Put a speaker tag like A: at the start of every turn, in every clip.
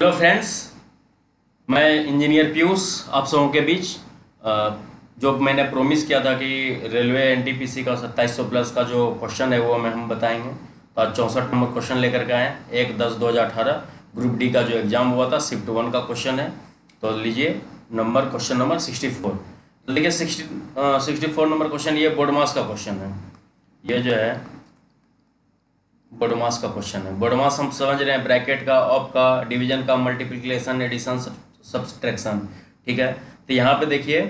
A: Hello friends, मैं engineer Piyush आप सबों के बीच जो मैंने प्रॉमिस किया था कि रेलवे एनटीपीसी का 2700 प्लस का जो क्वेश्चन है वो हम बताएंगे। तो आज 64 नंबर क्वेश्चन लेकर के आए हैं। 1/10/2018 ग्रुप डी का जो एग्ज़ाम हुआ था शिफ्ट 1 का क्वेश्चन है। तो लीजिए नंबर क्वेश्चन नंबर 64। तो देखिए 64 नंबर क्वेश्चन, ये बोर्ड मास का क्वेश्चन है। ये जो है बोडोमास का क्वेश्चन है। बोडोमास हम समझ रहे हैं, ब्रैकेट का, ऑफ का, डिवीजन का, मल्टीप्लिकेशन, एडिशन, सब्सट्रैक्शन। ठीक है। तो यहाँ पे देखिए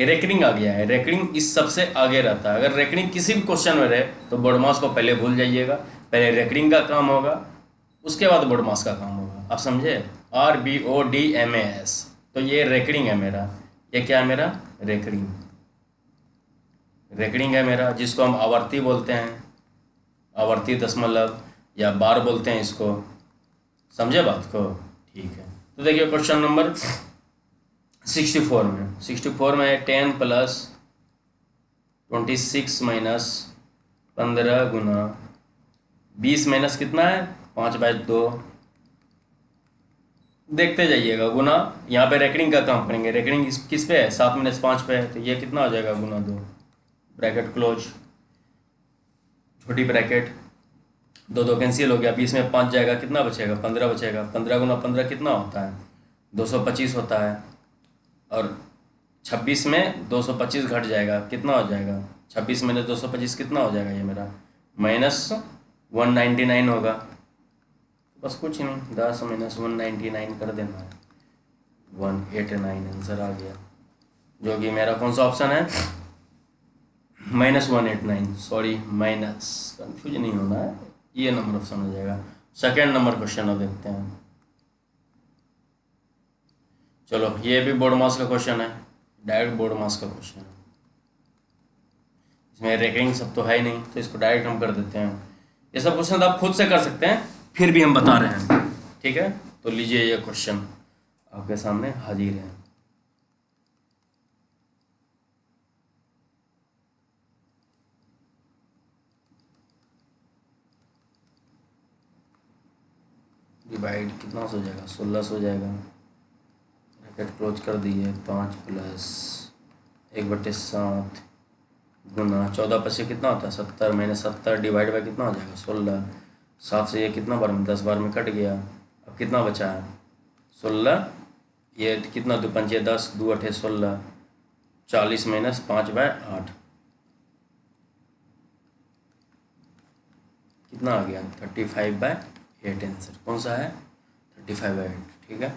A: रेकरिंग आ गया है। रेकरिंग इस सबसे आगे रहता है। अगर रेकरिंग किसी भी क्वेश्चन में रहे तो बोडोमास को पहले भूल जाइएगा। पहले रेकरिंग का काम होगा, उसके बाद बोडोमास का काम होगा। आप समझे? RBODMAS। तो ये रेकरिंग है मेरा। ये क्या है मेरा? रेकरिंग। रेकरिंग है मेरा, जिसको हम आवर्ती बोलते हैं, आवर्ती दशमलव या बार बोलते हैं इसको। समझे बात को? ठीक है। तो देखिए क्वेश्चन नंबर 64 में 10 प्लस 26 माइनस 15 गुना 20 माइनस कितना है 5/2। देखते जाइएगा गुना। यहाँ पे रेकरिंग का काम करेंगे। रेकरिंग किस पे है? 7 - 5 पे है। तो ये कितना हो जाएगा? गुना 2, ब्रैकेट क्लोज, छोटी ब्रैकेट, 2 कैंसिल हो गया। 20 में 5 जाएगा, कितना बचेगा? 15 बचेगा। 15 गुना 15 कितना होता है? 225 होता है। और 26 में 225 घट जाएगा, कितना हो जाएगा? 26 में 225 कितना हो जाएगा? ये मेरा -199 होगा। बस कुछ नहीं, 10 - 199 कर देना है। 189 आंसर आ गया, जो कि मेरा कौन सा ऑप्शन है? -189। सॉरी, माइनस, कन्फ्यूज नहीं होना है। ये नंबर ऑप्शन हो जाएगा। सेकेंड नंबर क्वेश्चन अब देखते हैं। चलो, ये भी बोर्ड मास का क्वेश्चन है, डायरेक्ट बोर्ड मास का क्वेश्चन है। इसमें रेकरिंग सब तो है ही नहीं, तो इसको डायरेक्ट हम कर देते हैं। ये सब क्वेश्चन आप खुद से कर सकते हैं, फिर भी हम बता रहे हैं। ठीक है। तो लीजिए ये क्वेश्चन आपके सामने हाजिर है। डिवाइड कितना हो जाएगा? 16 हो जाएगा। ब्रैकेट क्लोज कर दिए। 5 प्लस 1/7 गुना 14 पचे कितना होता है? 70 - 70 डिवाइड बाई कितना हो जाएगा? 16। 7 से ये कितना बार में? 10 बार में कट गया। अब कितना बचा है? 16। ये कितना? 2 पंचे 10, 2 अठे 16, 40 - 5/8 कितना आ गया? 35/8 आंसर कौन सा है? 35/8। ठीक है।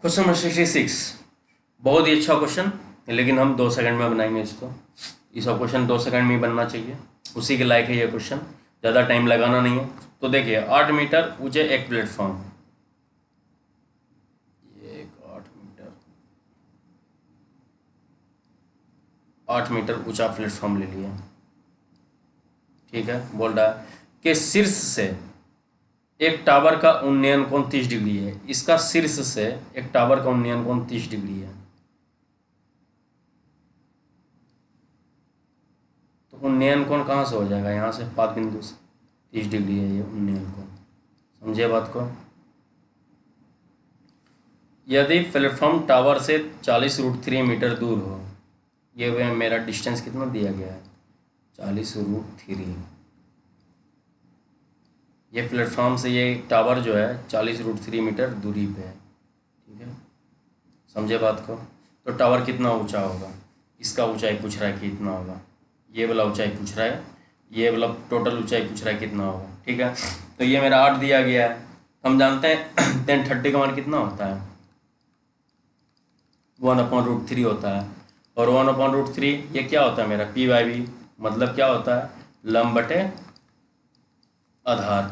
A: क्वेश्चन नंबर 66, बहुत ही अच्छा क्वेश्चन, लेकिन हम 2 सेकंड में बनाएंगे इसको। ये सब क्वेश्चन 2 सेकंड में ही बनना चाहिए, उसी के लायक है ये क्वेश्चन। ज़्यादा टाइम लगाना नहीं है। तो देखिए 8 मीटर ऊंचे एक प्लेटफॉर्म, ये एक 8 मीटर ऊंचा प्लेटफॉर्म ले लिया। ठीक है। बोल रहा है कि शीर्ष से एक टावर का उन्नयन कोण 30 डिग्री है। इसका शीर्ष से एक टावर का उन्नयन कोण 30 डिग्री है। तो उन्नयन कोण कहाँ से हो जाएगा? यहाँ से पाद बिंदु से 30 डिग्री है ये उन्नयन कोण। समझे बात को? यदि प्लेटफॉर्म टावर से 40√3 मीटर दूर हो, ये वह मेरा डिस्टेंस कितना दिया गया है? 40√3। ये प्लेटफॉर्म से ये टावर जो है 40√3 मीटर दूरी पे है। ठीक है। समझे बात को? तो टावर कितना ऊंचा होगा? इसका ऊंचाई पूछ रहा है कि कितना होगा। ये वाला ऊंचाई पूछ रहा है, ये वाला टोटल ऊंचाई पूछ रहा है कितना होगा। ठीक है। तो ये मेरा 8 दिया गया है। हम जानते हैं टेन 30 का मान कितना होता है? 1/√3 होता है। और 1/√3 ये क्या होता है मेरा? P/V, मतलब क्या होता है? लंब बटे आधार।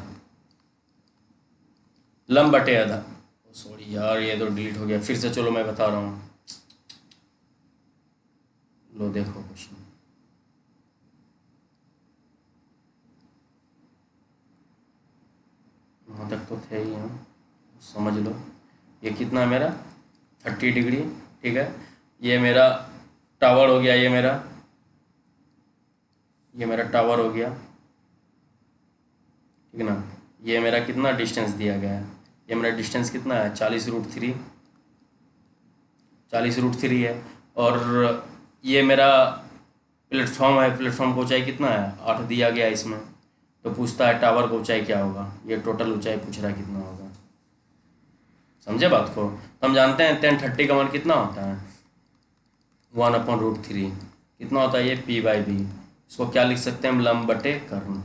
A: लंब बटे आधार। सॉरी यार, ये तो डिलीट हो गया। फिर से चलो मैं बता रहा हूँ। लो देखो क्वेश्चन, वहाँ तक तो थे ही हम, समझ लो। ये कितना है मेरा? 30 डिग्री। ठीक है। ये मेरा टावर हो गया, ये मेरा ये मेरा टावर हो गया, ठीक है ना। ये मेरा कितना डिस्टेंस दिया गया है, ये मेरा डिस्टेंस कितना है 40√3, 40√3 है। और ये मेरा प्लेटफॉर्म है, प्लेटफॉर्म की ऊंचाई कितना है 8 दिया गया है इसमें। तो पूछता है टावर की ऊंचाई क्या होगा, ये टोटल ऊंचाई पूछ रहा है कितना होगा। समझे बात को। तो हम जानते हैं tan30 का मान कितना होता है 1/√3, कितना होता है ये p/b। इसको क्या लिख सकते हैं हम, लंब बटे कर्ण,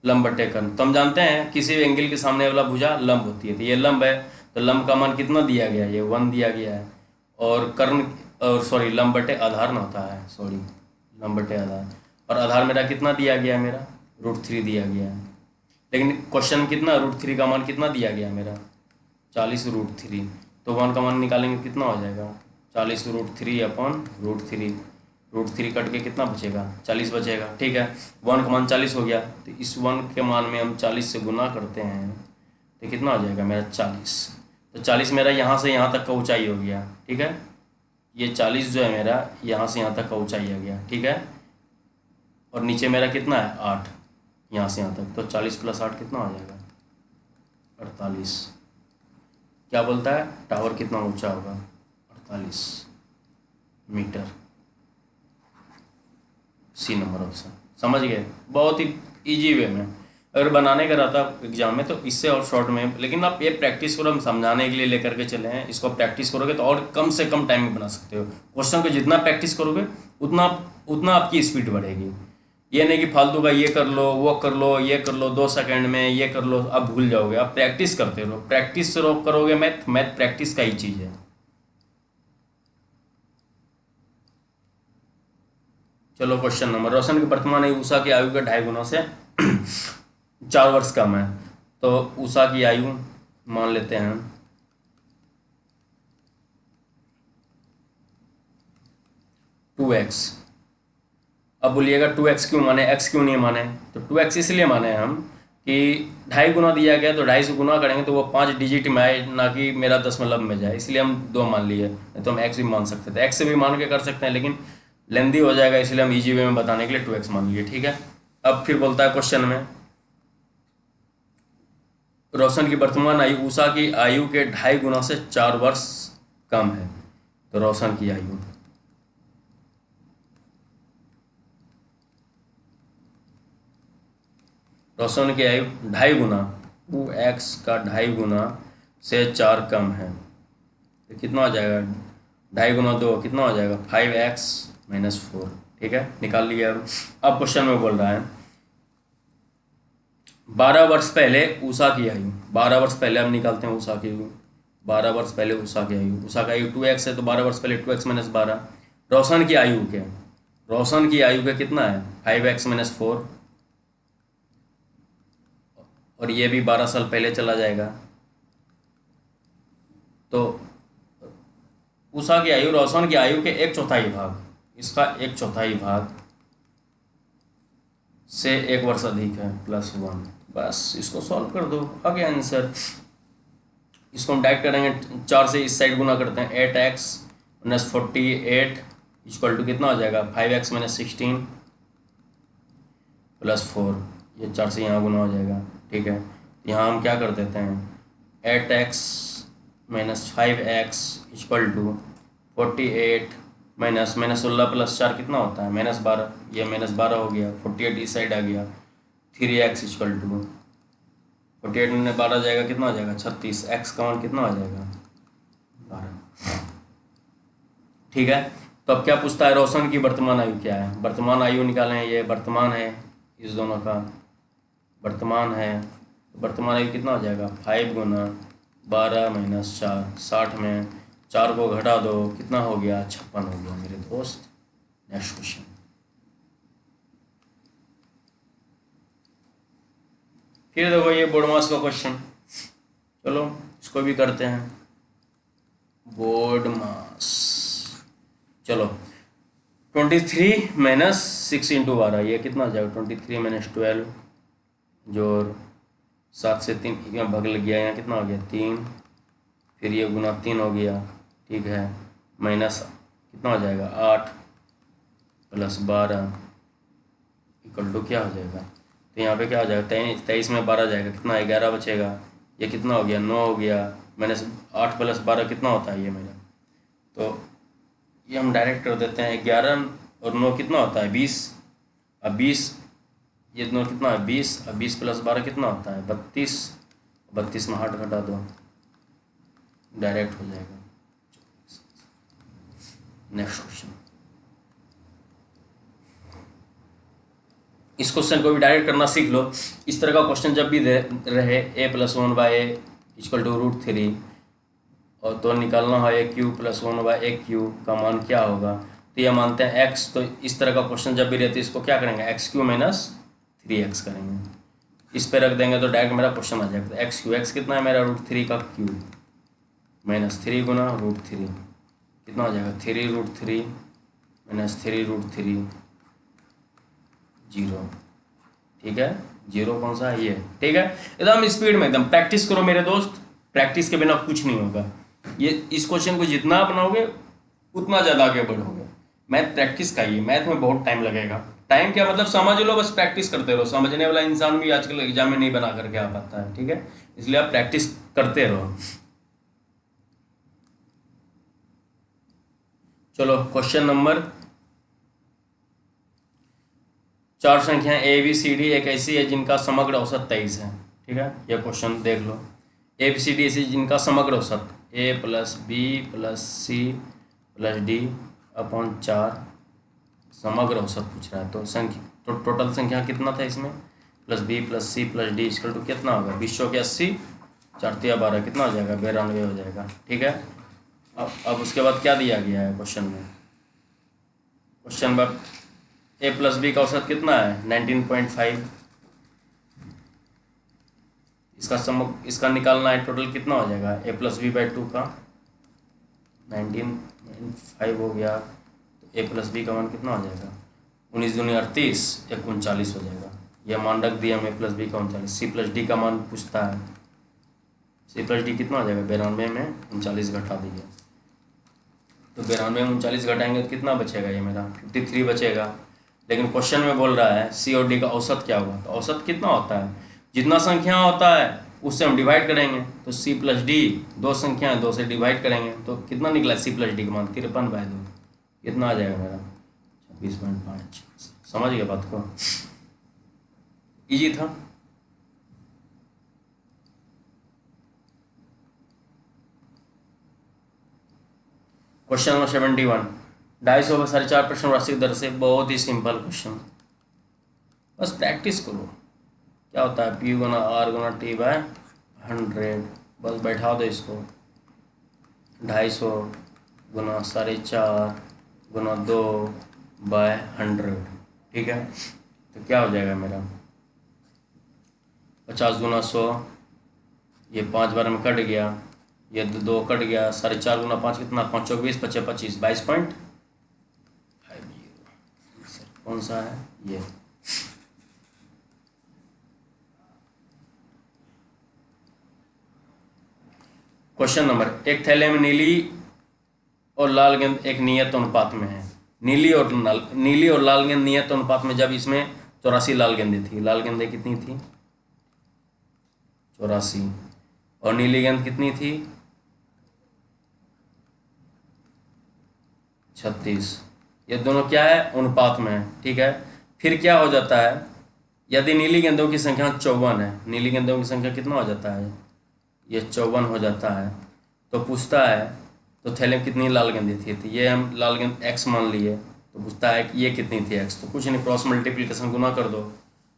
A: लंब बटे कर्ण। तो हम जानते हैं किसी भी एंगल के सामने वाला भुजा लंब होती है, तो ये लंब है, तो लंब का मान कितना दिया गया है, ये 1 दिया गया है। और कर्ण, और सॉरी लंब बटे आधार ना होता है, सॉरी लंब बटे आधार, और आधार मेरा कितना दिया गया है, मेरा √3 दिया गया है। लेकिन क्वेश्चन कितना, √3 का मान कितना दिया गया मेरा 40√3, तो 1 का मान निकालेंगे कितना हो जाएगा 40√3/√3, √3 कट के कितना बचेगा 40 बचेगा, ठीक है। 1 का मान 40 हो गया, तो इस 1 के मान में हम 40 से गुना करते हैं तो कितना हो जाएगा मेरा 40। तो 40 मेरा यहाँ से यहाँ तक का ऊंचाई हो गया, ठीक है। ये 40 जो है मेरा यहाँ से यहाँ तक का ऊंचाई आ गया, ठीक है। और नीचे मेरा कितना है 8, यहाँ से यहाँ तक, तो 40 + 8 कितना हो जाएगा 48। क्या बोलता है टावर कितना ऊंचा होगा 48 मीटर। सी नंबर ऑप्शन, समझ गए। बहुत ही इजी वे में अगर बनाने का रहता एग्जाम में तो इससे और शॉर्ट में, लेकिन आप ये प्रैक्टिस करो, हम समझाने के लिए लेकर के चले हैं। इसको प्रैक्टिस करोगे तो और कम से कम टाइम में बना सकते हो। क्वेश्चन को जितना प्रैक्टिस करोगे उतना उतना आपकी स्पीड बढ़ेगी। ये नहीं कि फालतू का ये कर लो वो कर लो ये कर लो 2 सेकंड में ये कर लो, आप भूल जाओगे। आप प्रैक्टिस करते रहो, प्रैक्टिस से करोगे मैथ, मैथ प्रैक्टिस का ही चीज़ है। चलो क्वेश्चन नंबर, रोशन की वर्तमान आयु उषा की आयु के 2.5 गुना से 4 वर्ष कम है। तो उषा की आयु मान लेते हैं 2x। अब बोलिएगा 2x क्यों माने, x क्यों नहीं माने। तो 2x इसलिए माने हम कि 2.5 गुना दिया गया, तो 2.5 से गुना करेंगे तो वो 5 डिजिट में आए, ना कि मेरा दशमलव में जाए, इसलिए हम 2 मान लिए। नहीं तो हम x भी मान सकते थे, x से भी मान के कर सकते हैं, लेकिन लेंदी हो जाएगा, इसलिए हम इजी वे में बताने के लिए 2x मान लिए, ठीक है। अब फिर बोलता है क्वेश्चन में, रोशन की वर्तमान आयु उषा की आयु के 2.5 गुना से 4 वर्ष कम है। तो रोशन की आयु, रोशन की आयु 2.5 गुना, 2x का 2.5 गुना से 4 कम है, तो कितना हो जाएगा 2.5 गुना 2 कितना हो जाएगा 5x - 4, ठीक है, निकाल लिया। अब क्वेश्चन में बोल रहा है 12 वर्ष पहले उषा की आयु, 12 वर्ष पहले हम निकालते हैं उषा की आयु, 12 वर्ष पहले उषा की आयु, उषा का आयु 2x है, तो 12 वर्ष पहले 2x - 12। रोशन की आयु के, रोशन की आयु का कितना है 5x - 4, और ये भी 12 साल पहले चला जाएगा। तो उषा की आयु रोशन की आयु के 1/4 भाग, इसका 1/4 भाग से 1 वर्ष अधिक है +1। बस इसको सॉल्व कर दो, आ गया आंसर। इसको हम डायरेक्ट करेंगे, 4 से इस साइड गुना करते हैं, 8x - 48 = कितना हो जाएगा 5x - 16 +4। ये 4 से यहाँ गुना हो जाएगा, ठीक है। यहाँ हम क्या कर देते हैं 8x - 5x = 48 -16 + 4 कितना होता है -12, ये -12 हो गया, 48 इस साइड आ गया। 3x = 48 में 12 जाएगा, कितना हो जाएगा 36, x का मान कितना हो जाएगा 12, ठीक है। तो अब क्या पूछता है रोशन की वर्तमान आयु क्या है, वर्तमान आयु निकालें, ये वर्तमान है इस दोनों का वर्तमान है, वर्तमान आयु कितना हो जाएगा 5 गुना 12 - 4, 60 में 4 को घटा दो कितना हो गया 56 हो गया मेरे दोस्त। नेक्स्ट क्वेश्चन, फिर देखो ये बोर्ड मास का क्वेश्चन, चलो इसको भी करते हैं बोर्ड मास। चलो 23 - 6 × 12, ये कितना हो जाएगा 23 - 12 जोर 7 से 3 यहाँ भाग लग गया, यहाँ कितना हो गया 3, फिर ये गुना 3 हो गया, ठीक है, माइनस कितना हो जाएगा 8, प्लस 12 इक्वल टू क्या हो जाएगा? तो यहाँ पे क्या हो जाएगा? 23 में 12 जाएगा, कितना? 11 बचेगा। ये कितना हो गया? 9 हो गया। मैंने 8 प्लस 12 कितना होता है ये मेरा? तो ये हम डायरेक्ट कर देते हैं। 11 और 9 कितना होता है? 20। अब 20, ये 9 कितना है? 20। अब 20 प्लस 12 कितना होता है? 32। 32 में 8 घटा दो, डायरेक्ट हो जाएगा। Next question. इस क्वेश्चन को भी डायरेक्ट करना सीख लो। इस तरह का क्वेश्चन जब भी रहे a plus 1/a equal to √3 और तो निकालना है a Q plus 1/a Q का मान क्या होगा, तो ये मानते हैं x। तो इस तरह का क्वेश्चन जब भी रहती है इसको क्या करेंगे? x³ माइनस 3x करेंगे। इस पे रख देंगे तो डायरेक्ट मेरा क्वेश्चन आ जाएगा। तो x कितना है मेरा? √3 का क्यूब माइनस 3 गुना √3 कितना हो जाएगा? 3√3 माइनस 3√3 0। ठीक है, 0 कौन सा है? ये। ठीक है, एकदम स्पीड में, एकदम प्रैक्टिस करो मेरे दोस्त। प्रैक्टिस के बिना कुछ नहीं होगा। ये इस क्वेश्चन को जितना अपनाओगे उतना ज़्यादा आगे बढ़ोगे। मैथ प्रैक्टिस का ही, मैथ में बहुत टाइम लगेगा। टाइम क्या मतलब, समझ लो, बस प्रैक्टिस करते रहो। समझने वाला इंसान भी आजकल एग्जाम में नहीं बना करके आ पाता है। ठीक है, इसलिए आप प्रैक्टिस करते रहो। चलो क्वेश्चन नंबर 4 संख्याएं ए बी सी डी एक ऐसी है जिनका समग्र औसत 23 है। ठीक है, यह क्वेश्चन देख लो। ए बी सी डी ऐसी जिनका समग्र औसत a plus B plus C plus D upon 4 समग्र औसत पूछ रहा है। तो संख्या, तो टोटल संख्या कितना था इसमें? Plus B plus C plus D equal to कितना होगा? 20 के 80, 4 तिया 12 कितना हो जाएगा? 92 हो जाएगा। ठीक है, अब उसके बाद क्या दिया गया है क्वेश्चन में? Question number A plus B का औसत कितना है? 19.5। इसका निकालना है। टोटल कितना हो जाएगा? a प्लस बी बाई 2 का 19.5 हो गया। तो a प्लस बी का मान कितना हो जाएगा? 19 दूनी 38, 1 39 हो जाएगा। यह मान रख दिया हम, a प्लस बी का 39। c प्लस डी का मान पूछता है। c प्लस डी कितना हो जाएगा? 92 में 39 घटा दिया। तो 92 में 39 घटाएंगे तो कितना बचेगा? ये मेरा 53 बचेगा। लेकिन क्वेश्चन में बोल रहा है सी और डी का औसत क्या होगा। तो औसत कितना होता है? जितना संख्या होता है उससे हम डिवाइड करेंगे। तो सी प्लस डी, 2 संख्याएं, 2 से डिवाइड करेंगे तो कितना निकला? सी प्लस डी का मान 53/2 कितना आ जाएगा मेरा? 26.5। समझ गए बात को? इजी था। क्वेश्चन नंबर 71, 250 में 4.5 प्रश्न राशि दर से। बहुत ही सिंपल क्वेश्चन, बस प्रैक्टिस करो। क्या होता है? पी गुना आर गुना टी बाय 100। बस बैठा दो इसको। 250 गुना 4.5 गुना 2 बाय 100। ठीक है, तो क्या हो जाएगा मेरा? 50 गुना 100, ये 5 बार में कट गया, ये 2 कट गया। 4.5 गुना 5 कितना? 5 चौक 20, 25 25, 22.50। कौन सा है ये? क्वेश्चन नंबर, एक थैले में नीली और लाल गेंद एक नियत अनुपात में है। नीली और लाल गेंद नियत अनुपात में। जब इसमें 84 लाल गेंदें थी। लाल गेंदें कितनी थी? 84। और नीली गेंद कितनी थी? 36। ये दोनों क्या है? अनुपात में है। ठीक है, फिर क्या हो जाता है? यदि नीली गेंदों की संख्या 54 है, नीली गेंदों की संख्या कितना हो जाता है? ये 54 हो जाता है। तो पूछता है तो थैले में कितनी लाल गेंदें थी? तो ये हम लाल गेंद x मान लिए। तो पूछता है कि ये कितनी थी x। तो कुछ नहीं, क्रॉस मल्टीप्लिकेशन गुना कर दो,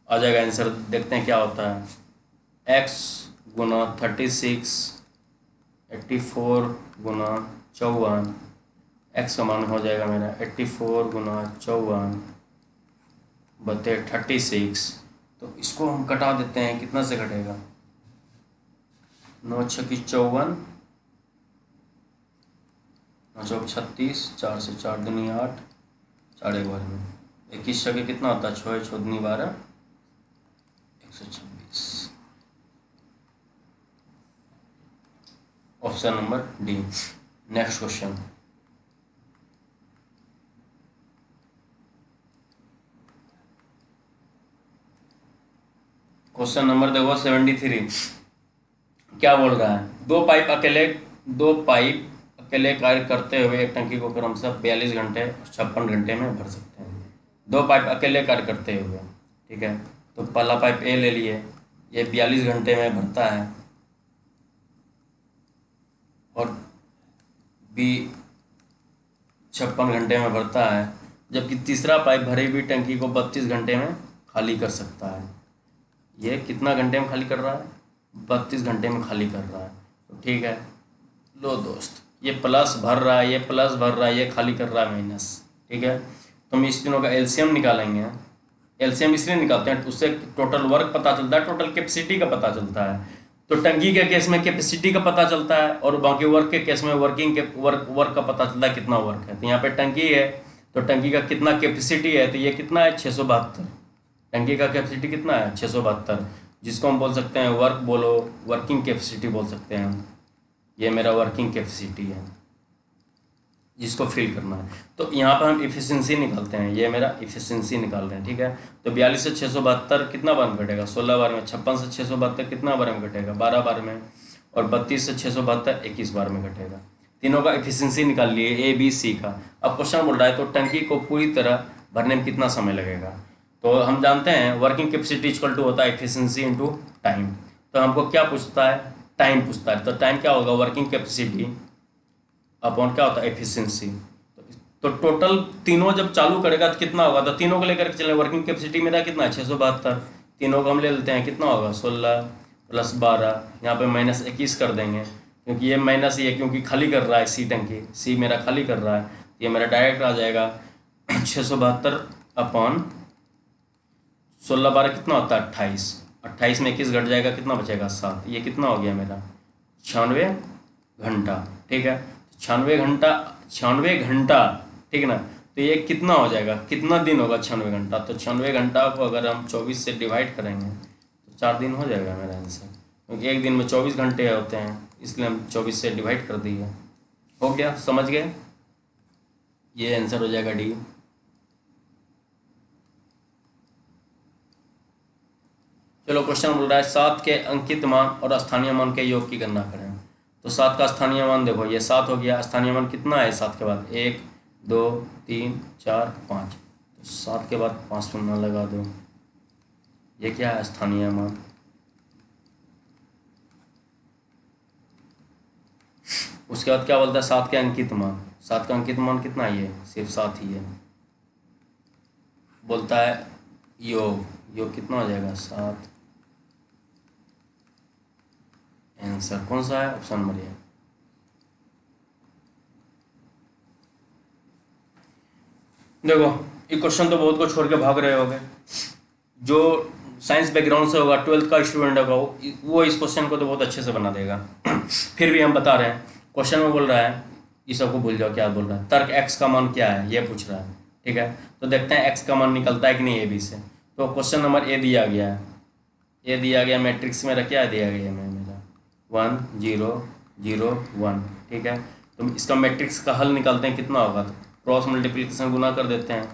A: आ जाएगा आंसर। देखते हैं क्या होता है। x गुना 36, 84 गुना 54, x का मान हो जाएगा मेरा 84 गुना 54 बटे 36। तो इसको हम कटा देते हैं। कितना से कटेगा? 9 छक्की 54, 9 चौक 36, 4 से 4 दूनी 8, 4 एक बार में 21 छक्के कितना होता है? 6 6 दूनी 12, 126। Option number D. Next question, question number देखो 73, क्या बोल रहा है? दो पाइप अकेले कार्य करते हुए एक टंकी को क्रमशः 42 घंटे 56 घंटे में भर सकते हैं। दो पाइप अकेले कार्य करते हुए, ठीक है। तो पहला पाइप ए ले लिए, ये 42 घंटे में भरता है, और बी 56 घंटे में भरता है, जबकि तीसरा पाइप भरी हुई टंकी को 32 घंटे में खाली कर सकता है। ये कितना घंटे में खाली कर रहा है? 32 घंटे में खाली कर रहा है। तो ठीक है, लो दोस्त, ये प्लस भर रहा है, ये प्लस भर रहा है, ये खाली कर रहा है माइनस, ठीक है। तो हम इस तीनों का एलसीएम निकालेंगे। एलसीएम इसलिए निकालते हैं, उससे टोटल वर्क पता चलता है, टोटल कैपेसिटी का पता चलता है। तो टंकी के केस में कैपेसिटी का पता चलता है, और बाकी वर्क के केस में वर्क का पता चलता है कितना वर्क है। तो यहाँ पे टंकी है, तो टंकी का कितना कैपेसिटी है, तो ये कितना है? 672। टंकी का कैपेसिटी कितना है? 672, जिसको हम बोल सकते हैं वर्क बोलो, वर्किंग कैपेसिटी बोल सकते हैं हम। ये मेरा वर्किंग कैपेसिटी है जिसको फिल करना है। तो यहाँ पर हम इफिशिएंसी निकालते हैं, ये मेरा इफिशिएंसी निकाल रहे हैं, ठीक है। तो 42 से 672 कितना बार में घटेगा? 16 बार में। 56 से 672 कितना बार में घटेगा? 12 बार में। और 32 से 672 21 बार में घटेगा। तीनों का इफिशिएंसी निकाल लिए, ए बी सी का। अब क्वेश्चन बोल रहा है तो टंकी को पूरी तरह भरने में कितना समय लगेगा? तो हम जानते हैं वर्किंग कैपेसिटी इक्वल टू होता है इफिशिएंसी इनटू टाइम। तो हमको क्या पूछता है? टाइम पूछता है। तो टाइम क्या होगा? वर्किंग कैपेसिटी अपॉन क्या होता है? एफिशिएंसी। तो टोटल तीनों जब चालू करेगा तो कितना होगा? तो तीनों को लेकर के चलें। वर्किंग कैपेसिटी मेरा कितना है? 672। तीनों को हम ले लेते हैं, कितना होगा? 16 प्लस 12, यहाँ पे माइनस 21 कर देंगे, क्योंकि ये माइनस ही है, क्योंकि खाली कर रहा है सी टंकी, सी मेरा खाली कर रहा है। ये मेरा डायरेक्ट आ जाएगा 672 अपॉन 16 12 कितना होता है? 28। 28 में 21 घट जाएगा, कितना बचेगा? 7। ये कितना हो गया मेरा? 96 घंटा, ठीक है। 96 घंटा, ठीक है ना। तो ये कितना हो जाएगा? कितना दिन होगा? 96 घंटा। तो 96 घंटा को अगर हम 24 से डिवाइड करेंगे तो 4 दिन हो जाएगा मेरा आंसर, क्योंकि एक दिन में 24 घंटे होते हैं, इसलिए हम 24 से डिवाइड कर दिए। हो गया, समझ गए? ये आंसर हो जाएगा डी। चलो, क्वेश्चन बोल रहा है 7 के अंकित मान और स्थानीय मान के योग की गणना करें। तो 7 का स्थानीय मान देखो, ये 7 हो गया। स्थानीय मान कितना है 7 के बाद? 1 2 3 4 5। तो 7 के बाद 5 शून्य लगा दो, ये क्या है? स्थानीय मान। उसके बाद क्या बोलता है? 7 के अंकित मान। 7 का अंकित मान कितना है? ये सिर्फ 7 ही है। बोलता है योग, योग कितना हो जाएगा? 7। आंसर कौन सा है? Option number A. देखो, ये क्वेश्चन तो बहुत को छोड़ के भाग रहे होगे। जो साइंस बैकग्राउंड से होगा, 12th का स्टूडेंट होगा, वो इस क्वेश्चन को तो बहुत अच्छे से बना देगा। फिर भी हम बता रहे हैं, क्वेश्चन में बोल रहा है, ये सबको भूल जाओ क्या बोल रहा है। तर्क x का मान क्या है ये पूछ रहा है, ठीक है। तो देखते हैं x का मान निकलता है कि नहीं ए बी से। तो क्वेश्चन नंबर ए दिया गया है, ए दिया गया मैट्रिक्स मेरा क्या दिया गया है? मेरा 1 0 0 1, ठीक है। तो इसका मैट्रिक्स का हल निकालते हैं, कितना होगा? तो क्रॉस मल्टीप्लिकेशन गुना कर देते हैं,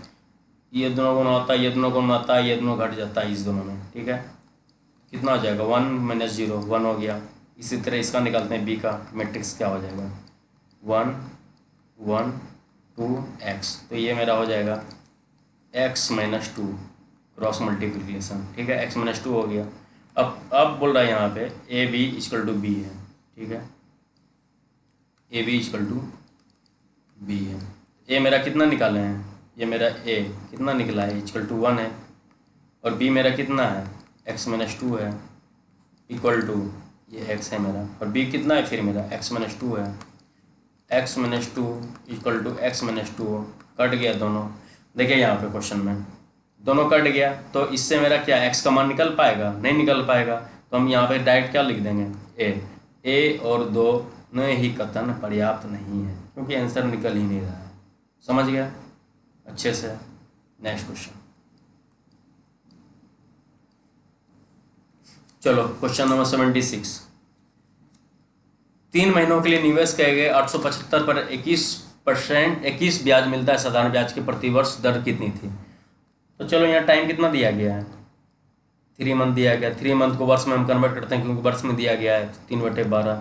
A: ये दोनों गुना होता है, ये दोनों गुना होता है, ये दोनों घट जाता है इस दोनों में, ठीक है। कितना हो जाएगा? 1 - 0 1 हो गया। इसी तरह इसका निकालते हैं, बी का मैट्रिक्स क्या हो जाएगा? 1 1 2 x। तो ये मेरा हो जाएगा x - 2 क्रॉस मल्टीप्लिकेशन, ठीक है। x - 2 हो गया। अब बोल रहा है यहाँ पे A B equal to B है, ठीक है। A B equal to B है। ए मेरा कितना निकाले हैं? ये मेरा ए कितना निकला है? इक्वल टू 1 है। और बी मेरा कितना है? x - 2 है, इक्वल टू ये x है मेरा, और b कितना है फिर मेरा? x - 2 है। x - 2 equal to x - 2 cut गया दोनों। देखिए यहाँ पे क्वेश्चन में दोनों कट गया, तो इससे मेरा क्या x का मान निकल पाएगा? नहीं निकल पाएगा। तो हम यहाँ पे डायरेक्ट क्या लिख देंगे? ए और 2 ही कथन पर्याप्त नहीं है, क्योंकि आंसर निकल ही नहीं रहा है। समझ गया अच्छे से? Next question. चलो, क्वेश्चन नंबर 76। 3 महीनों के लिए निवेश किए गए 875 पर 21 ब्याज मिलता है। साधारण ब्याज की प्रतिवर्ष दर कितनी थी? तो चलो, यहाँ टाइम कितना दिया गया है? 3 मंथ दिया गया, 3 मंथ को वर्ष में हम कन्वर्ट करते हैं क्योंकि वर्ष में दिया गया है, तो 3/12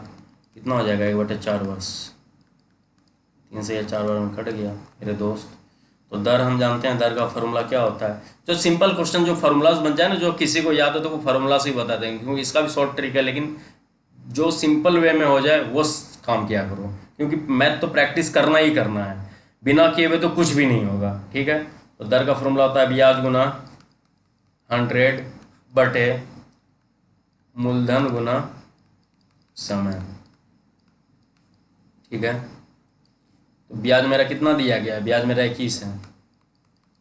A: कितना हो जाएगा, 1/4 वर्ष। 3 से 4 बार में कट गया मेरे दोस्त। तो दर हम जानते हैं, दर का फार्मूला क्या होता है। जो सिंपल क्वेश्चन जो फार्मूलाज बन जाए ना, जो किसी को याद हो तो वो फार्मूला से ही बता देंगे, क्योंकि इसका भी शॉर्ट ट्रिक है, लेकिन जो सिंपल वे में हो जाए वो काम किया करो, क्योंकि मैथ तो प्रैक्टिस करना ही करना है, बिना किए हुए तो कुछ भी नहीं होगा। ठीक है, तो दर का फार्मूला होता है ब्याज गुना 100 बटे मूलधन गुना समय। ठीक है, तो ब्याज मेरा कितना दिया गया है, ब्याज मेरा 21 है,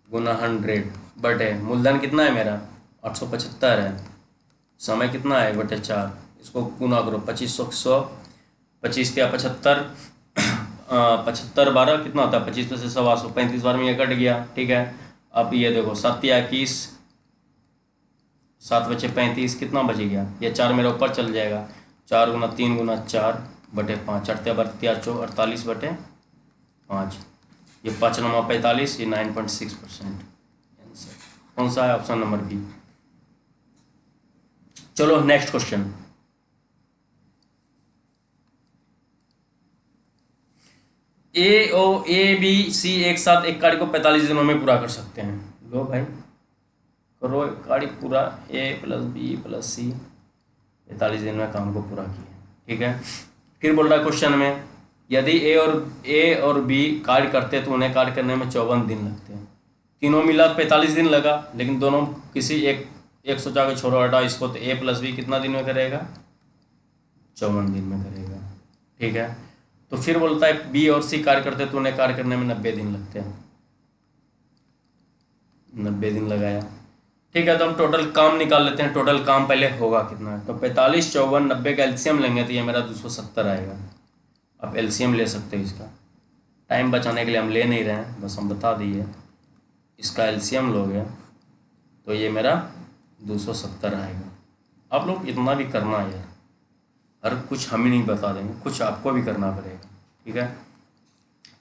A: गुना 100 बटे मूलधन कितना है मेरा 875 है, समय कितना है 1/4, इसको गुना करो 2500, 25 या 75, 75 12 कितना होता है, 25 में से 125, 35 बार में ये कट गया। ठीक है, अब ये देखो 7 या 21, 7 बचे 35, कितना बच गया, ये 4 मेरा ऊपर चल जाएगा, 4 गुना 3 गुना 4/5, 48 ये 5 9 45, ये 9.6% आंसर। कौन सा है, ऑप्शन नंबर बी। चलो next question. A B C एक साथ एक कार्य को 45 दिनों में पूरा कर सकते हैं। लो भाई करो कार्य पूरा, ए प्लस बी प्लस सी 45 दिन में काम को पूरा किया। ठीक है, फिर बोल रहा है क्वेश्चन में, यदि ए और बी कार्य करते तो उन्हें कार्य करने में 54 दिन लगते हैं। तीनों मिला 45 दिन लगा, लेकिन दोनों किसी एक सोचा के छोड़ो हटा इसको, तो ए प्लस बी कितना दिन में करेगा, 54 दिन में करेगा। ठीक है, तो फिर बोलता है बी और सी कार्य करते तो उन्हें कार्य करने में 90 दिन लगते हैं, 90 दिन लगाया। ठीक है, तो हम टोटल काम निकाल लेते हैं, टोटल काम पहले होगा कितना है, तो 45 54 90 का एलसीएम लेंगे तो ये मेरा 270 आएगा। आप एलसीएम ले सकते हो इसका, टाइम बचाने के लिए हम ले नहीं रहे हैं, बस हम बता दिए। इसका एलसीएम लोगे तो ये मेरा 270 आएगा। आप लोग इतना भी करना है यार, हर कुछ हम ही नहीं बता देंगे, कुछ आपको भी करना पड़ेगा। ठीक है,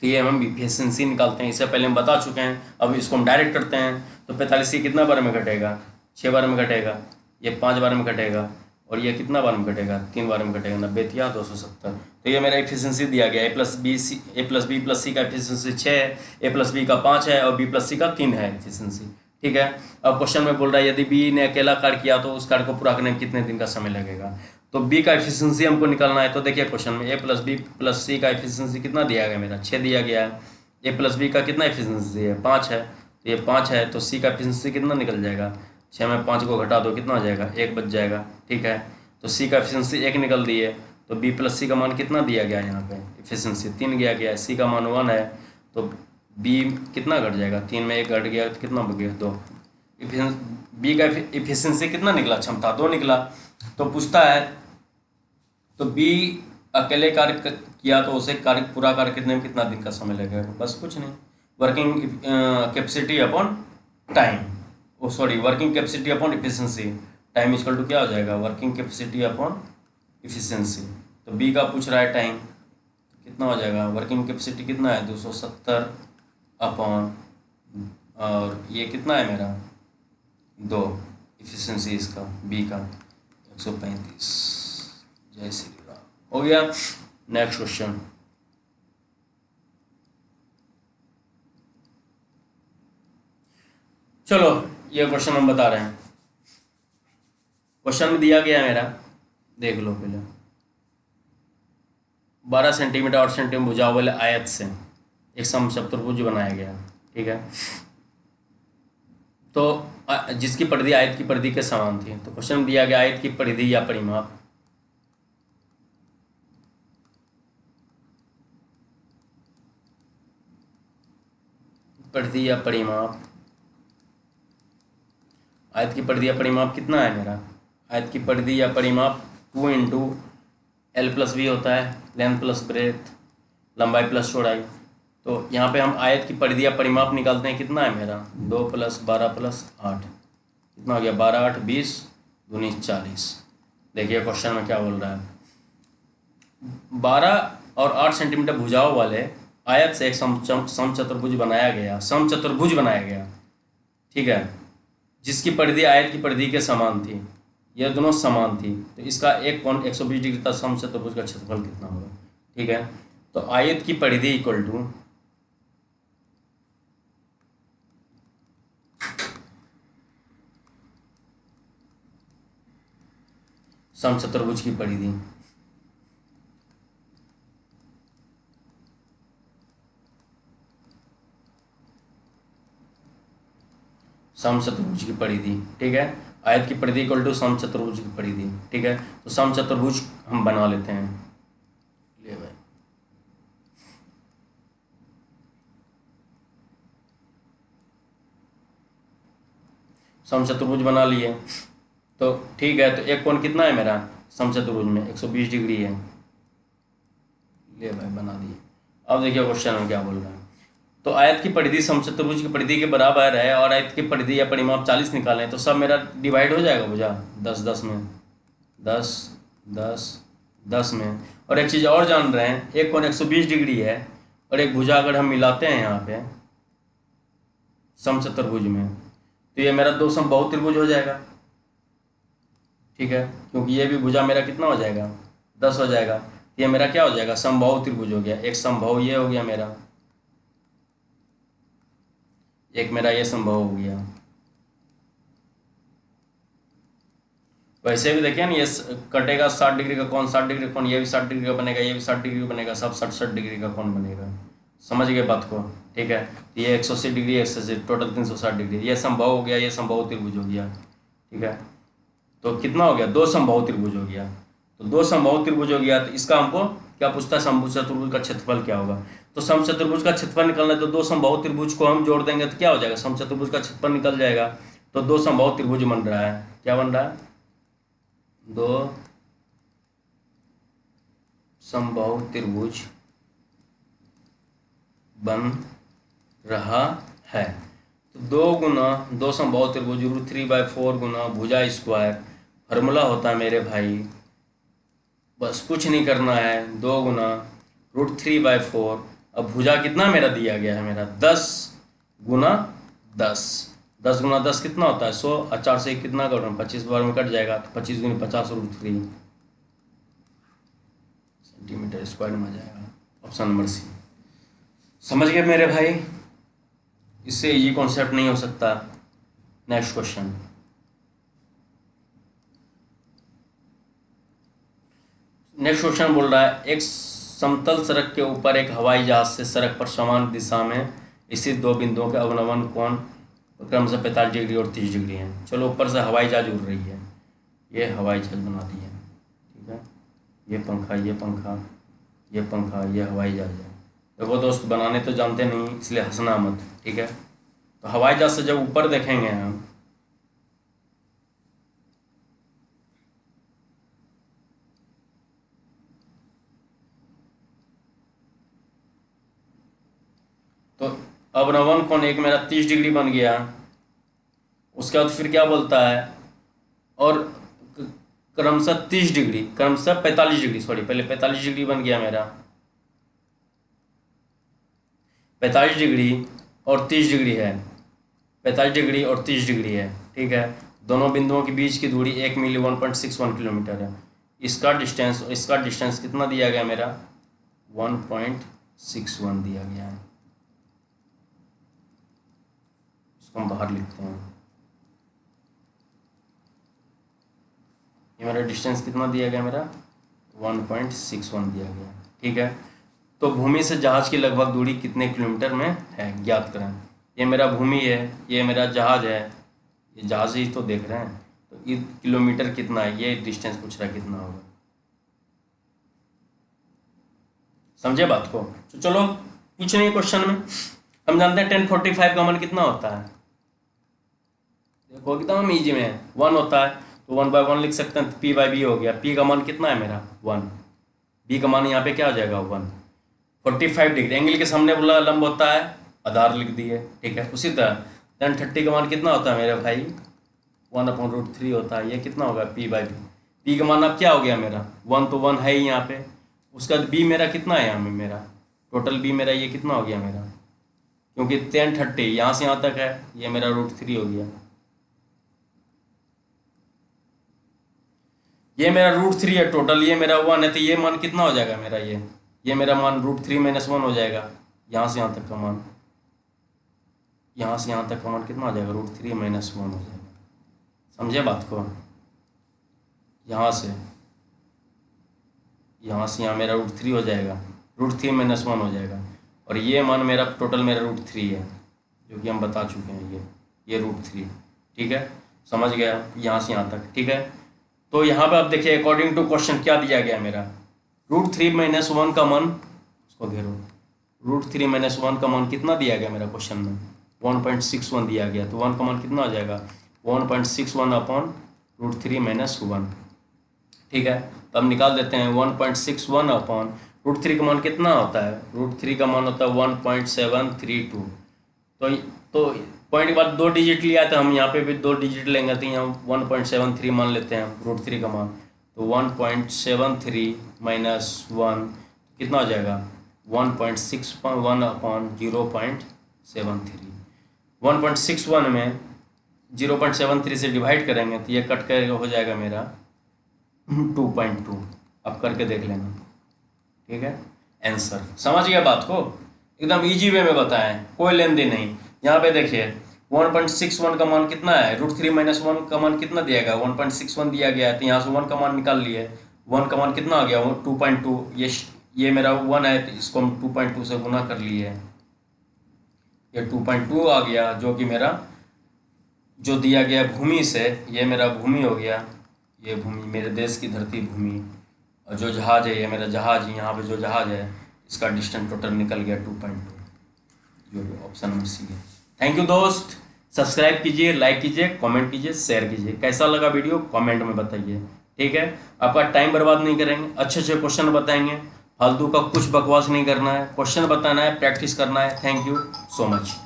A: तो ये हम एफिशिएंसी निकालते हैं, इससे पहले हम बता चुके हैं, अब इसको हम डायरेक्ट करते हैं। तो 45 कितना बार में घटेगा, 6 बार में घटेगा, ये 5 बार में घटेगा, और ये कितना बार में घटेगा, 3 बार में घटेगा, 90 या 270। तो ये मेरा एफिशिएंसी दिया गया, ए प्लस बी प्लस सी का एफिशिएंसी 6 है, ए प्लस बी का 5 है, और बी प्लस सी का 3 है एफिशिएंसी। ठीक है, अब क्वेश्चन में बोल रहा है यदि बी ने अकेला कार्य किया तो उस कार्य को पूरा करने में कितने दिन का समय लगेगा। तो बी का एफिशिएंसी हमको निकालना है। तो देखिए क्वेश्चन में ए प्लस बी प्लस सी का एफिशिएंसी कितना दिया गया, मेरा 6 दिया गया है। ए प्लस बी का कितना एफिशिएंसी है, 5 है, तो ये 5 है, तो सी का एफिशिएंसी कितना निकल जाएगा, 6 में 5 को घटा दो कितना हो जाएगा, 1 बच जाएगा। ठीक है, तो सी का एफिशिएंसी 1 निकल दी है, तो बी प्लस सी का मान कितना दिया गया है, यहाँ पे एफिशिएंसी 3 दिया गया है, सी का मान 1 है, तो बी कितना घट जाएगा, 3 में 1 घट गया तो कितना बच गया, 2। बी का एफिशिएंसी कितना निकला, क्षमता 2 निकला। तो पूछता है तो बी अकेले कार्य किया तो उसे पूरा कार्य करने में कितना दिन का समय लगेगा, बस कुछ नहीं, working capacity upon time, working capacity upon efficiency, time equal to क्या हो जाएगा, वर्किंग कैपेसिटी अपॉन एफिशिएंसी। तो बी का पूछ रहा है टाइम, कितना हो जाएगा, वर्किंग कैपेसिटी कितना है 270 अपॉन, और ये कितना है मेरा 2, एफिशिएंसी इसका बी का 135। जय श्री राम, हो गया। नेक्स्ट क्वेश्चन, चलो ये क्वेश्चन हम बता रहे हैं। क्वेश्चन में दिया गया है मेरा, देख लो पहले, 12 सेंटीमीटर 8 सेंटीमीटर भुजाओं वाले आयत से एक समचतुर्भुज बनाया गया। ठीक है, तो जिसकी परिधि आयत की परिधि के समान थी। तो क्वेश्चन में दिया गया आयत की परिधि या परिमाप, परिधि या परिमाप, आयत की परिधि या परिमाप कितना है मेरा, आयत की परिधि या परिमाप 2 इंटू एल प्लस बी होता है, लेंथ प्लस ब्रेथ, लंबाई प्लस चौड़ाई। तो यहाँ पे हम आयत की परिधि या परिमाप निकालते हैं, कितना है मेरा 2 + 12 + 8, कितना हो गया 12 8 20 दूनी 40। देखिए क्वेश्चन में क्या बोल रहा है, 12 और 8 सेंटीमीटर भुजाओं वाले आयत से एक समचतुर्भुज बनाया गया, समचतुर्भुज बनाया गया। ठीक है, जिसकी परिधि आयत की परिधि के समान थी, ये दोनों समान थी, तो इसका एक कोण 120 डिग्री था, समचतुर्भुज का क्षेत्रफल कितना होगा। ठीक है, तो आयत की परिधि इक्वल टू समचतुर्भुज की परिधि। समचतुर्भुज की परिधि, ठीक है, आयत की परिधि इक्वल टू समचतुर्भुज की परिधि। ठीक है, तो समचतुर्भुज हम बना लेते हैं। ले भाई, समचतुर्भुज बना लिए, तो ठीक है, तो एक कोण कितना है मेरा समचतुर्भुज में 120 डिग्री है। ले भाई बना दिए। अब देखिए क्वेश्चन में क्या बोल रहा है। तो आयत की परिधि समचतुर्भुज की परिधि के बराबर है और आयत की परिधि या परिमाप 40 निकालें, तो सब मेरा डिवाइड हो जाएगा भुजा 10 10 में, 10 10 10 में। और एक चीज़ और जान रहे हैं, एक कोण 120 डिग्री है और एक भुजा अगर हम मिलाते हैं यहाँ पे समचतुर्भुज में, तो ये मेरा दो समबाहु त्रिभुज हो जाएगा। ठीक है, क्योंकि ये भी भुजा मेरा कितना हो जाएगा 10 हो जाएगा, ये मेरा क्या हो जाएगा समबाहु त्रिभुज हो गया। एक समबाहु ये हो गया मेरा, एक मेरा ये संभव हो गया। वैसे भी देखिए ना, ये कटेगा 60 डिग्री का कौन, 60 डिग्री का कौन, ये भी 60 डिग्री का बनेगा, ये भी 60 डिग्री का बनेगा, सब 60 डिग्री का कौन बनेगा। समझ गए बात को। ठीक है, तो ये 180 डिग्री 180 टोटल 360 डिग्री, ये संभव हो गया, ये संभव त्रिभुज हो गया। ठीक है, तो कितना हो गया दो संभव त्रिभुज हो गया। तो दो संभव त्रिभुज हो गया, तो इसका हमको क्या पूछता है समचतुर्भुज का क्षेत्रफल क्या होगा। तो समचतुर्भुज का क्षेत्रफल निकलना है, तो दो संभव त्रिभुज को हम जोड़ देंगे तो क्या हो जाएगा समचतुर्भुज का क्षेत्रफल निकल जाएगा। तो दो संभव त्रिभुज बन रहा है, क्या बन रहा है दो समबाहु त्रिभुज बन रहा है। तो दो गुना दो समबाहु त्रिभुज √3/4 गुना भुजा स्क्वायर, फार्मूला होता है मेरे भाई, बस कुछ नहीं करना है, 2 गुना √3/4। अब भुजा कितना मेरा दिया गया है, मेरा 10 गुना 10, 10 गुना 10 कितना होता है 100, और 4 से कितना करो 25 बार में कट जाएगा, तो 25 गुनी 50 √3 सेंटीमीटर स्क्वायर में आ जाएगा। Option number C. समझ गए मेरे भाई, इससे ये कॉन्सेप्ट नहीं हो सकता। नेक्स्ट क्वेश्चन, नेक्स्ट क्वेश्चन बोल रहा है एक समतल सड़क के ऊपर एक हवाई जहाज से सड़क पर समान दिशा में स्थित दो बिंदुओं के अवनमन कोण क्रमशः 45 डिग्री और 30 डिग्री हैं। चलो ऊपर से हवाई जहाज उड़ रही है, ये हवाई जहाज बना दी है। ठीक है, ये पंखा ये पंखा ये पंखा ये हवाई जहाज है। देखो दोस्त, बनाने तो जानते नहीं इसलिए हंसना मत। ठीक है, तो हवाई जहाज से जब ऊपर देखेंगे हम, तो अवनमन कोण एक मेरा 30 डिग्री बन गया। उसके बाद फिर क्या बोलता है, और क्रमशः 30 डिग्री क्रमशः 45 डिग्री, सॉरी पहले 45 डिग्री बन गया मेरा, 45 डिग्री और 30 डिग्री है, 45 डिग्री और 30 डिग्री है। ठीक है, दोनों बिंदुओं के बीच की दूरी 1 मीली 1.61 किलोमीटर है। इसका डिस्टेंस कितना दिया गया मेरा 1.61 दिया गया है। इसको हम बाहर लिखते हैं, ये मेरा डिस्टेंस कितना दिया गया मेरा 1.61 दिया गया। ठीक है, तो भूमि से जहाज की लगभग दूरी कितने किलोमीटर में है ज्ञात करें। ये मेरा भूमि है, ये मेरा जहाज है, ये जहाज ही तो देख रहे हैं, तो ये किलोमीटर कितना है, ये डिस्टेंस पूछ रहा है कितना होगा। समझे बात को। तो चलो पूछ नहीं क्वेश्चन में, हम जानते हैं 1045 का मान कितना होता है, देखो एकदम ईजी में है 1 होता है, तो 1/1 लिख सकते हैं, तो P/B हो गया। P का मान कितना है मेरा 1, B का मान यहाँ पे क्या हो जाएगा 1। 45 डिग्री एंगल के सामने बोला लंब होता है, आधार लिख दिए। ठीक है, उसी तरह 1030 का मान कितना होता है मेरे भाई 1/√3 होता है, ये कितना होगा P/B। P का मान अब क्या हो गया मेरा 1, तो 1 है ही यहाँ पे। उसका B मेरा कितना है यहाँ में, मेरा टोटल B मेरा ये कितना हो गया मेरा, क्योंकि 1030 यहाँ से यहाँ तक है, ये मेरा √3 हो गया। ये मेरा √3 है टोटल, ये मेरा 1 है, तो ये मान कितना हो जाएगा मेरा, ये मेरा मान √3 - 1 हो जाएगा। यहाँ से यहाँ तक का मान, यहाँ से यहाँ तक का मान कितना हो जाएगा, √3 - 1 हो जाएगा। समझे बात को? यहाँ से यहाँ मेरा √3 हो जाएगा, √3 - 1 हो जाएगा। और ये मान मेरा टोटल मेरा √3 है, जो कि हम बता चुके हैं, ये √3। ठीक है, समझ गया यहाँ से यहाँ तक। ठीक है, तो यहाँ पे आप देखिए अकॉर्डिंग टू क्वेश्चन क्या दिया गया मेरा, √3 - 1 का मान, उसको घेरो, √3 - 1 का मान कितना दिया गया मेरा क्वेश्चन में, 1.61 दिया गया। तो 1 का मान कितना हो जाएगा, 1.61 अपॉन √3 - 1। ठीक है, तो हम निकाल देते हैं 1.61 अपॉन √3 का मान कितना होता है, √3 का मान होता है 1.732। तो पॉइंट के बाद 2 डिजिट लिया था, हम यहाँ पे भी 2 डिजिट लेंगे, तो यहाँ 1.73 मान लेते हैं √3 का मान। तो 1.73 - 1 कितना हो जाएगा, 1.61 अपॉन 0.73। 1.61 में 0.73 से डिवाइड करेंगे तो ये कट कर हो जाएगा मेरा 2.2। अब करके देख लेना। ठीक है, आंसर समझ गया बात को, एकदम इजी वे में बताएं, कोई लेन देन नहीं। यहाँ पे देखिए 1.61 का मान कितना है, √3 - 1 का मान कितना दिया गया, 1.61 दिया गया है, तो यहाँ से 1 का मान निकाल लिए। 1 का मान कितना आ गया, 2.2। ये मेरा 1 है, तो इसको हम 2.2 से गुना कर लिए, ये 2.2 आ गया, जो कि मेरा जो दिया गया भूमि से, ये मेरा भूमि हो गया, ये भूमि मेरे देश की धरती भूमि, और जो जहाज़ है ये मेरा जहाज़, यहाँ पे जो जहाज़ है इसका डिस्टेंस टोटल निकल गया 2.2, जो ऑप्शन नंबर सी है। थैंक यू दोस्त, सब्सक्राइब कीजिए, लाइक कीजिए, कमेंट कीजिए, शेयर कीजिए। कैसा लगा वीडियो कमेंट में बताइए। ठीक है, आपका टाइम बर्बाद नहीं करेंगे, अच्छे अच्छे क्वेश्चन बताएंगे, फालतू का कुछ बकवास नहीं करना है, क्वेश्चन बताना है, प्रैक्टिस करना है। Thank you so much.